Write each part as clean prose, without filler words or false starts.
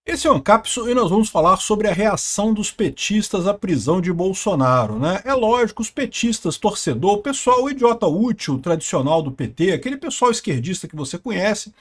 Esse é o Ancapso e nós vamos falar sobre a reação dos petistas à prisão de Bolsonaro, né? É lógico, os petistas, torcedor, o pessoal, o idiota útil, tradicional do PT, aquele pessoal esquerdista que você conhece,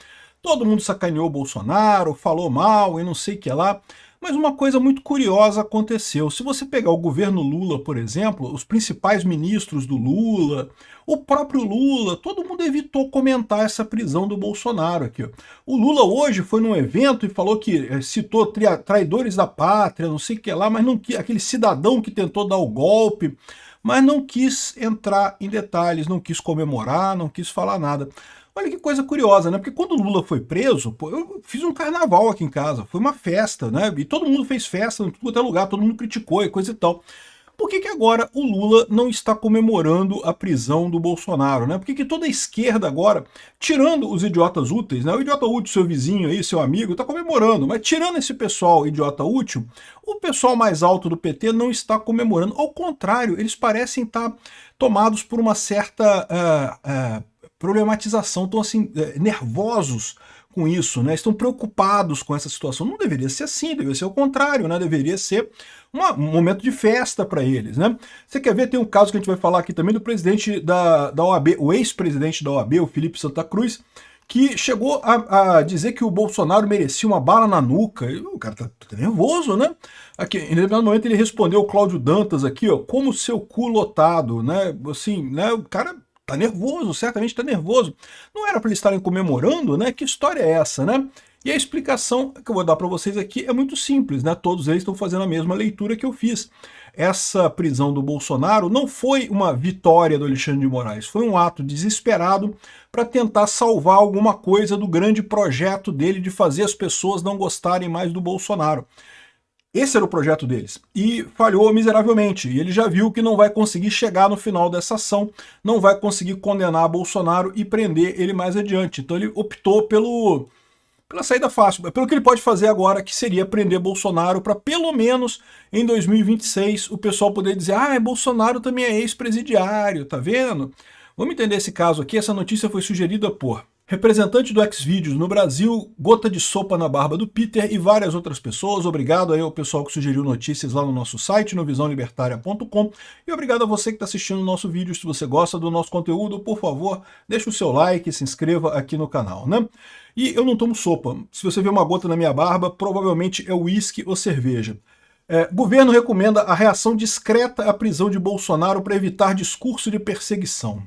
todo mundo sacaneou Bolsonaro, falou mal e não sei o que lá. Mas uma coisa muito curiosa aconteceu. Se você pegar o governo Lula, por exemplo, os principais ministros do Lula, o próprio Lula, todo mundo evitou comentar essa prisão do Bolsonaro aqui. O Lula hoje foi num evento e falou que citou traidores da pátria, não sei o que lá, mas não aquele cidadão que tentou dar o golpe, mas não quis entrar em detalhes, não quis comemorar, não quis falar nada. Olha que coisa curiosa, né? Porque quando o Lula foi preso, pô, eu fiz um carnaval aqui em casa, foi uma festa, né? E todo mundo fez festa em tudo quanto é lugar, todo mundo criticou e coisa e tal. Por que agora o Lula não está comemorando a prisão do Bolsonaro, né? Por que toda a esquerda agora, tirando os idiotas úteis, né? O idiota útil, seu vizinho aí, seu amigo, está comemorando, mas tirando esse pessoal idiota útil, o pessoal mais alto do PT não está comemorando. Ao contrário, eles parecem estar tomados por uma certa problematização, estão assim, nervosos com isso, né? Estão preocupados com essa situação. Não deveria ser assim, deveria ser o contrário, né? Deveria ser um momento de festa para eles, né? Você quer ver, tem um caso que a gente vai falar aqui também do presidente da OAB, o ex-presidente da OAB, o Felipe Santa Cruz, que chegou a dizer que o Bolsonaro merecia uma bala na nuca. E o cara tá nervoso, né? Aqui, em determinado momento ele respondeu o Cláudio Dantas aqui, ó, como seu cu lotado, né? Assim, né? O cara tá nervoso, certamente tá nervoso. Não era para eles estarem comemorando, né? Que história é essa, né? E a explicação que eu vou dar para vocês aqui é muito simples, né? Todos eles estão fazendo a mesma leitura que eu fiz. Essa prisão do Bolsonaro não foi uma vitória do Alexandre de Moraes, foi um ato desesperado para tentar salvar alguma coisa do grande projeto dele de fazer as pessoas não gostarem mais do Bolsonaro. Esse era o projeto deles. E falhou miseravelmente. E ele já viu que não vai conseguir chegar no final dessa ação, não vai conseguir condenar Bolsonaro e prender ele mais adiante. Então ele optou pela saída fácil, pelo que ele pode fazer agora, que seria prender Bolsonaro para pelo menos em 2026 o pessoal poder dizer: ah, Bolsonaro também é ex-presidiário, tá vendo? Vamos entender esse caso aqui. Essa notícia foi sugerida por representante do Xvideos no Brasil, Gota de Sopa na Barba do Peter e várias outras pessoas. Obrigado aí ao pessoal que sugeriu notícias lá no nosso site, no visãolibertaria.com. E obrigado a você que está assistindo o nosso vídeo. Se você gosta do nosso conteúdo, por favor, deixe o seu like e se inscreva aqui no canal, né? E eu não tomo sopa. Se você vê uma gota na minha barba, provavelmente é uísque ou cerveja. Governo recomenda a reação discreta à prisão de Bolsonaro para evitar discurso de perseguição.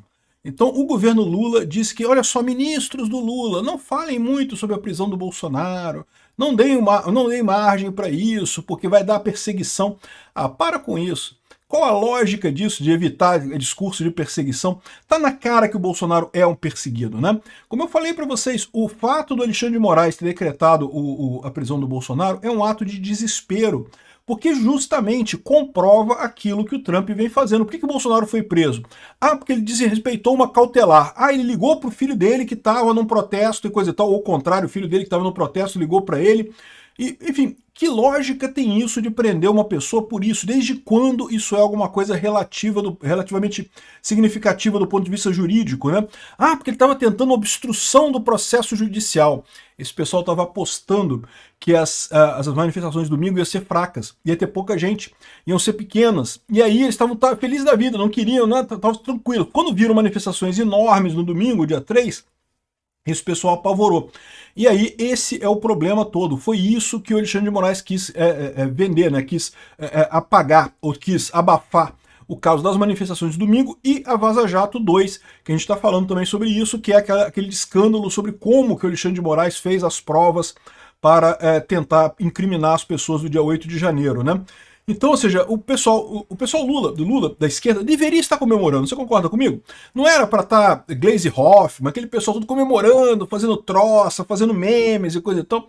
Então o governo Lula diz que, olha só, ministros do Lula, não falem muito sobre a prisão do Bolsonaro, não deem margem para isso, porque vai dar perseguição. Ah, para com isso. Qual a lógica disso, de evitar discurso de perseguição? Tá na cara que o Bolsonaro é um perseguido, né? Como eu falei para vocês, o fato do Alexandre de Moraes ter decretado a prisão do Bolsonaro é um ato de desespero, porque justamente comprova aquilo que o Trump vem fazendo. Por que o Bolsonaro foi preso? Ah, porque ele desrespeitou uma cautelar. Ah, ele ligou para o filho dele que estava num protesto e coisa e tal, ou ao contrário, o filho dele que estava no protesto ligou para ele. E, enfim, que lógica tem isso de prender uma pessoa por isso? Desde quando isso é alguma coisa relativamente significativa do ponto de vista jurídico, né? Ah, porque ele estava tentando obstrução do processo judicial. Esse pessoal estava apostando que as manifestações do domingo iam ser fracas, ia ter pouca gente, iam ser pequenas. E aí eles estavam felizes da vida, não queriam, né? Estavam tranquilos. Quando viram manifestações enormes no domingo, dia 3, esse pessoal apavorou. E aí esse é o problema todo. Foi isso que o Alexandre de Moraes quis vender, né? Quis apagar, ou quis abafar o caso das manifestações de domingo, e a Vaza Jato 2, que a gente está falando também sobre isso, que é aquele escândalo sobre como que o Alexandre de Moraes fez as provas para tentar incriminar as pessoas do dia 8 de janeiro, né? Então, ou seja, o pessoal Lula, da esquerda, deveria estar comemorando. Você concorda comigo? Não era para estar Gleisi Hoffmann, aquele pessoal todo comemorando, fazendo troça, fazendo memes e coisa e tal.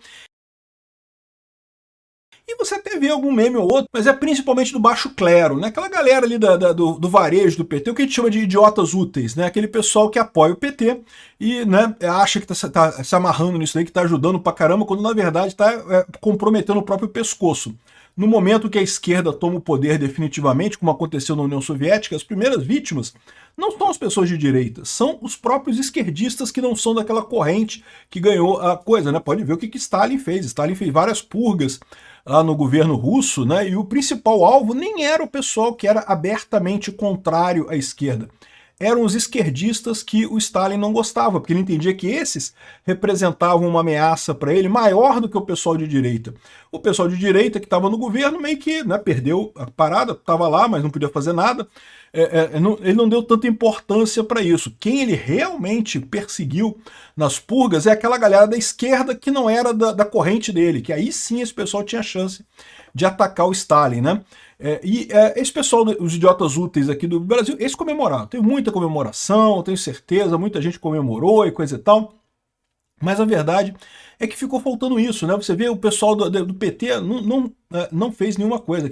E você até vê algum meme ou outro, mas é principalmente do baixo clero, né? Aquela galera ali do varejo do PT, o que a gente chama de idiotas úteis, né? Aquele pessoal que apoia o PT e, né, acha que tá se amarrando nisso aí, que tá ajudando pra caramba, quando na verdade tá comprometendo o próprio pescoço. No momento que a esquerda toma o poder definitivamente, como aconteceu na União Soviética, as primeiras vítimas não são as pessoas de direita, são os próprios esquerdistas que não são daquela corrente que ganhou a coisa, né? Pode ver o que Stalin fez. Stalin fez várias purgas lá no governo russo, né? E o principal alvo nem era o pessoal que era abertamente contrário à esquerda. Eram os esquerdistas que o Stalin não gostava, porque ele entendia que esses representavam uma ameaça para ele maior do que o pessoal de direita. O pessoal de direita que estava no governo meio que, né, perdeu a parada, estava lá, mas não podia fazer nada. Ele não deu tanta importância para isso. Quem ele realmente perseguiu nas purgas é aquela galera da esquerda que não era da corrente dele, que aí sim esse pessoal tinha chance de atacar o Stalin, né? Esse pessoal, os idiotas úteis aqui do Brasil, eles comemoraram. Tem muita comemoração, tenho certeza, muita gente comemorou e coisa e tal. Mas a verdade é que ficou faltando isso, né? Você vê o pessoal do PT não fez nenhuma coisa.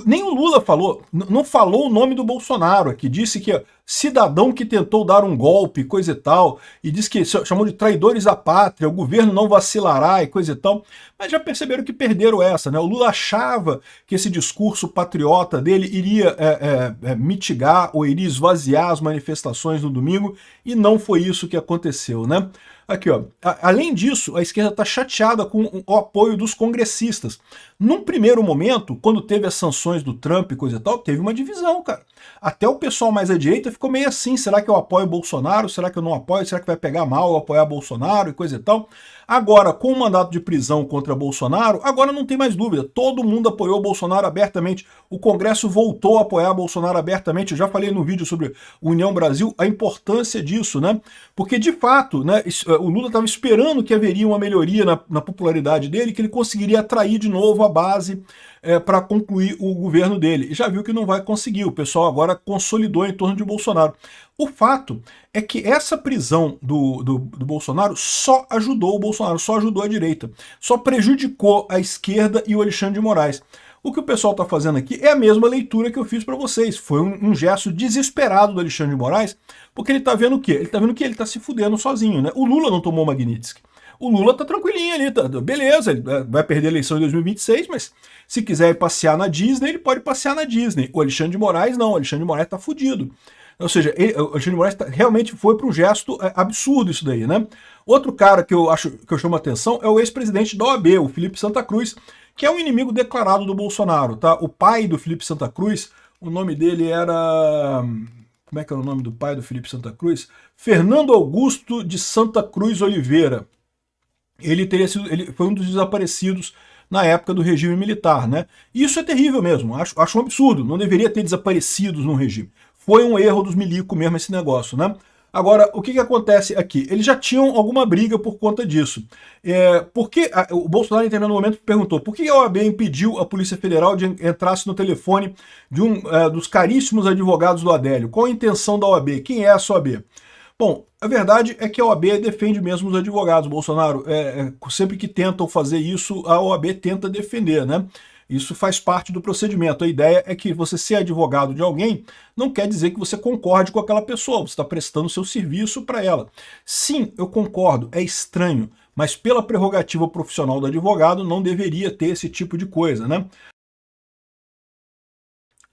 Nem o Lula falou, não falou o nome do Bolsonaro, que disse que cidadão que tentou dar um golpe, coisa e tal, e disse que chamou de traidores à pátria, o governo não vacilará e coisa e tal. Mas já perceberam que perderam essa, né? O Lula achava que esse discurso patriota dele iria mitigar ou iria esvaziar as manifestações no domingo, e não foi isso que aconteceu, né? Aqui, ó. Além disso, a esquerda está chateada com o apoio dos congressistas. Num primeiro momento, quando teve as sanções do Trump e coisa e tal, teve uma divisão, cara. Até o pessoal mais à direita ficou meio assim, será que eu apoio o Bolsonaro? Será que eu não apoio? Será que vai pegar mal eu apoiar Bolsonaro e coisa e tal? Agora, com o mandato de prisão contra Bolsonaro, agora não tem mais dúvida. Todo mundo apoiou o Bolsonaro abertamente. O Congresso voltou a apoiar Bolsonaro abertamente. Eu já falei no vídeo sobre União Brasil a importância disso, né? Porque, de fato, né, o Lula estava esperando que haveria uma melhoria na popularidade dele, que ele conseguiria atrair de novo a base para concluir o governo dele. E já viu que não vai conseguir. O pessoal agora consolidou em torno de Bolsonaro. O fato é que essa prisão do Bolsonaro só ajudou o Bolsonaro, só ajudou a direita, só prejudicou a esquerda e o Alexandre de Moraes. O que o pessoal está fazendo aqui é a mesma leitura que eu fiz para vocês. Foi um gesto desesperado do Alexandre de Moraes, porque ele está vendo o quê? Ele está vendo que ele está se fudendo sozinho, né? O Lula não tomou Magnitsky. O Lula tá tranquilinho ali, tá, beleza, ele vai perder a eleição em 2026, mas se quiser ir passear na Disney, ele pode passear na Disney. O Alexandre de Moraes não, o Alexandre de Moraes tá fudido. Ou seja, o Alexandre de Moraes realmente foi para um gesto absurdo isso daí, né? Outro cara que eu chamo a atenção é o ex-presidente da OAB, o Felipe Santa Cruz, que é um inimigo declarado do Bolsonaro, tá? O pai do Felipe Santa Cruz, o nome dele era... Como é que era o nome do pai do Felipe Santa Cruz? Fernando Augusto de Santa Cruz Oliveira. Ele foi um dos desaparecidos na época do regime militar, né? E isso é terrível mesmo, acho um absurdo, não deveria ter desaparecidos no regime. Foi um erro dos milicos mesmo esse negócio, né? Agora, o que acontece aqui? Eles já tinham alguma briga por conta disso. Porque o Bolsonaro, em determinado momento, perguntou por que a OAB impediu a Polícia Federal de entrasse no telefone de dos caríssimos advogados do Adélio? Qual a intenção da OAB? Quem é essa OAB? Bom, a verdade é que a OAB defende mesmo os advogados. Bolsonaro, sempre que tentam fazer isso, a OAB tenta defender, né? Isso faz parte do procedimento. A ideia é que você ser advogado de alguém não quer dizer que você concorde com aquela pessoa, você está prestando seu serviço para ela. Sim, eu concordo, é estranho, mas pela prerrogativa profissional do advogado não deveria ter esse tipo de coisa, né?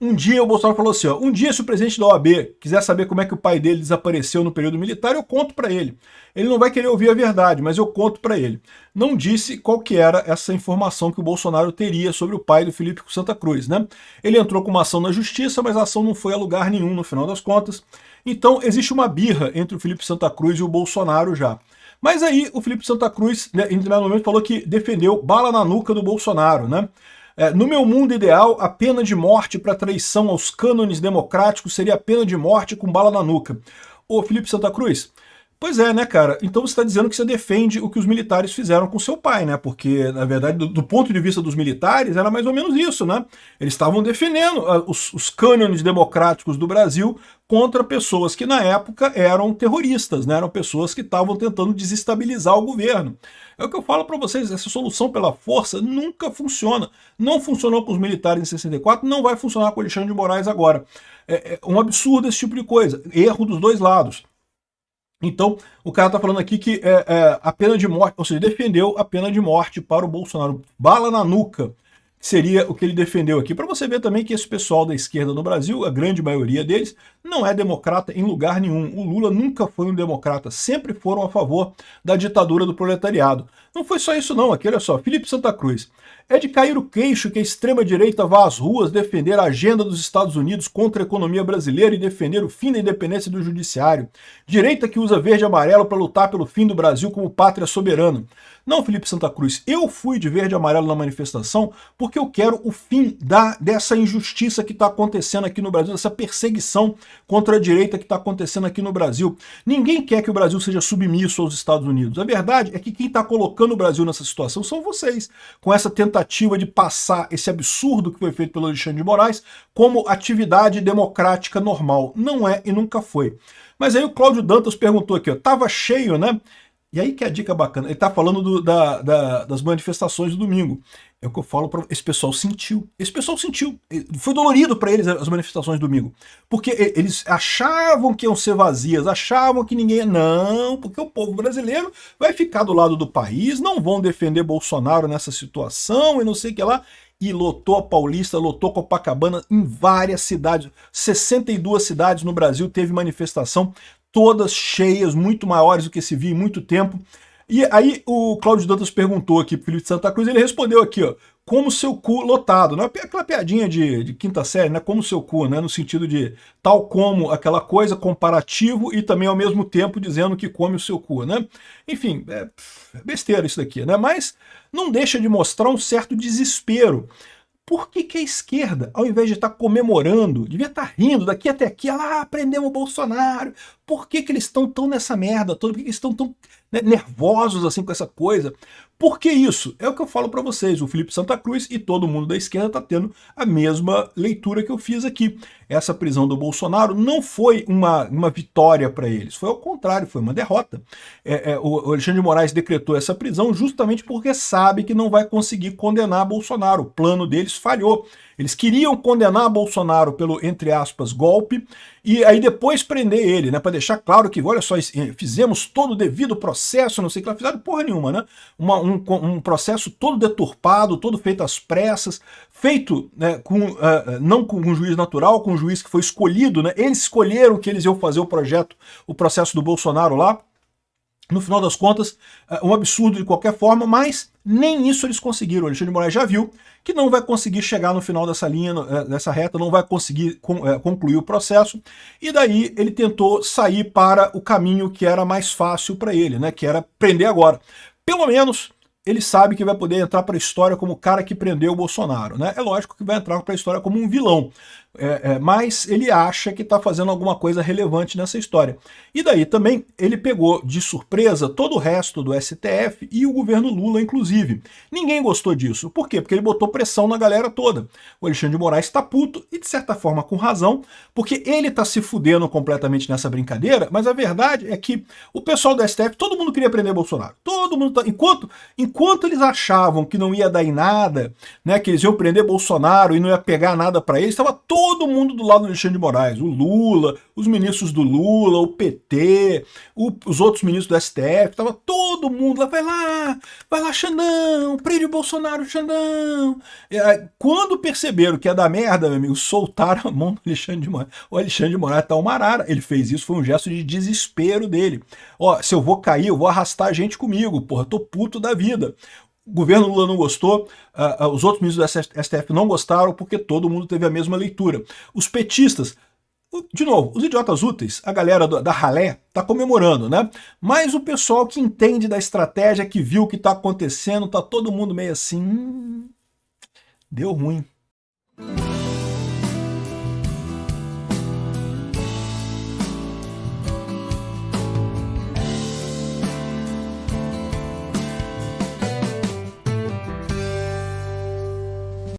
Um dia o Bolsonaro falou assim, ó, um dia se o presidente da OAB quiser saber como é que o pai dele desapareceu no período militar, eu conto para ele. Ele não vai querer ouvir a verdade, mas eu conto para ele. Não disse qual que era essa informação que o Bolsonaro teria sobre o pai do Felipe Santa Cruz, né? Ele entrou com uma ação na justiça, mas a ação não foi a lugar nenhum no final das contas. Então existe uma birra entre o Felipe Santa Cruz e o Bolsonaro já. Mas aí o Felipe Santa Cruz, né, em determinado momento, falou que defendeu bala na nuca do Bolsonaro, né? No meu mundo ideal, a pena de morte para traição aos cânones democráticos seria a pena de morte com bala na nuca. Ô Felipe Santa Cruz, Pois é, né, cara? Então você está dizendo que você defende o que os militares fizeram com seu pai, né? Porque, na verdade, do ponto de vista dos militares, era mais ou menos isso, né? Eles estavam defendendo os cânones democráticos do Brasil contra pessoas que, na época, eram terroristas, né? Eram pessoas que estavam tentando desestabilizar o governo. É o que eu falo para vocês, essa solução pela força nunca funciona. Não funcionou com os militares em 64, não vai funcionar com o Alexandre de Moraes agora. É um absurdo esse tipo de coisa. Erro dos dois lados. Então, o cara está falando aqui que a pena de morte, ou seja, defendeu a pena de morte para o Bolsonaro. Bala na nuca seria o que ele defendeu aqui. Para você ver também que esse pessoal da esquerda no Brasil, a grande maioria deles, não é democrata em lugar nenhum. O Lula nunca foi um democrata, sempre foram a favor da ditadura do proletariado. Não foi só isso não, aqui olha só, Felipe Santa Cruz. É de cair o queixo que a extrema-direita vá às ruas defender a agenda dos Estados Unidos contra a economia brasileira e defender o fim da independência do judiciário. Direita que usa verde e amarelo para lutar pelo fim do Brasil como pátria soberana. Não, Felipe Santa Cruz, eu fui de verde e amarelo na manifestação porque eu quero o fim dessa injustiça que está acontecendo aqui no Brasil, dessa perseguição contra a direita que está acontecendo aqui no Brasil. Ninguém quer que o Brasil seja submisso aos Estados Unidos. A verdade é que quem está colocando o Brasil nessa situação são vocês, com essa tentativa de passar esse absurdo que foi feito pelo Alexandre de Moraes como atividade democrática normal. Não é e nunca foi. Mas aí o Cláudio Dantas perguntou aqui, ó, tava cheio, né? E aí que é a dica bacana, ele está falando das manifestações do domingo. É o que eu falo para esse pessoal sentiu. Esse pessoal sentiu. Foi dolorido para eles as manifestações do domingo. Porque eles achavam que iam ser vazias, achavam que ninguém... Não, porque o povo brasileiro vai ficar do lado do país, não vão defender Bolsonaro nessa situação e não sei o que lá. E lotou a Paulista, lotou Copacabana em várias cidades. 62 cidades no Brasil teve manifestação, todas cheias, muito maiores do que se via em muito tempo. E aí o Cláudio Dantas perguntou aqui pro Felipe de Santa Cruz, ele respondeu aqui, ó, como seu cu lotado, né? Aquela piadinha de quinta série, né? Como seu cu, né? No sentido de tal como aquela coisa, comparativo e também ao mesmo tempo dizendo que come o seu cu, né? Enfim, é besteira isso daqui, né? Mas não deixa de mostrar um certo desespero. Por que a esquerda, ao invés de estar comemorando, devia estar rindo daqui até aqui, lá, prendemos o Bolsonaro, por que eles estão tão nessa merda toda, por que eles estão tão nervosos assim com essa coisa? Por que isso? É o que eu falo para vocês, o Felipe Santa Cruz e todo mundo da esquerda está tendo a mesma leitura que eu fiz aqui. Essa prisão do Bolsonaro não foi uma vitória para eles, foi ao contrário, foi uma derrota. O Alexandre de Moraes decretou essa prisão justamente porque sabe que não vai conseguir condenar Bolsonaro, o plano deles falhou. Eles queriam condenar Bolsonaro pelo, entre aspas, golpe, e aí depois prender ele, né, para deixar claro que, olha só, fizemos todo o devido processo, não sei o que lá, fizeram porra nenhuma, né, um processo todo deturpado, todo feito às pressas, feito, né, não com um juiz natural, com um juiz que foi escolhido, né, eles escolheram que eles iam fazer o processo do Bolsonaro lá. No final das contas, um absurdo de qualquer forma, mas nem isso eles conseguiram. O Alexandre de Moraes já viu que não vai conseguir chegar no final dessa linha, dessa reta, não vai conseguir concluir o processo, e daí ele tentou sair para o caminho que era mais fácil para ele, né, que era prender agora. Pelo menos ele sabe que vai poder entrar para a história como o cara que prendeu o Bolsonaro, né? É lógico que vai entrar para a história como um vilão, mas ele acha que está fazendo alguma coisa relevante nessa história. E daí também ele pegou de surpresa todo o resto do STF e o governo Lula, inclusive. Ninguém gostou disso. Por quê? Porque ele botou pressão na galera toda. O Alexandre de Moraes está puto, e de certa forma com razão, porque ele está se fudendo completamente nessa brincadeira, mas a verdade é que o pessoal do STF, todo mundo queria prender Bolsonaro. Todo mundo, enquanto eles achavam que não ia dar em nada, né, que eles iam prender Bolsonaro e não ia pegar nada para eles, estava todo mundo do lado do Alexandre de Moraes, o Lula, os ministros do Lula, o PT, os outros ministros do STF, estava todo mundo lá, vai lá, Xandão, prende o Bolsonaro, Xandão. Quando perceberam que ia dar merda, meu amigo, soltaram a mão do Alexandre de Moraes. O Alexandre de Moraes tá uma arara, ele fez isso, foi um gesto de desespero dele. Ó, se eu vou cair, eu vou arrastar a gente comigo, porra, tô puto da vida. O governo Lula não gostou, os outros ministros do STF não gostaram, porque todo mundo teve a mesma leitura. Os petistas, de novo, os idiotas úteis, a galera da ralé, tá comemorando, né? Mas o pessoal que entende da estratégia, que viu o que tá acontecendo, tá todo mundo meio assim, deu ruim.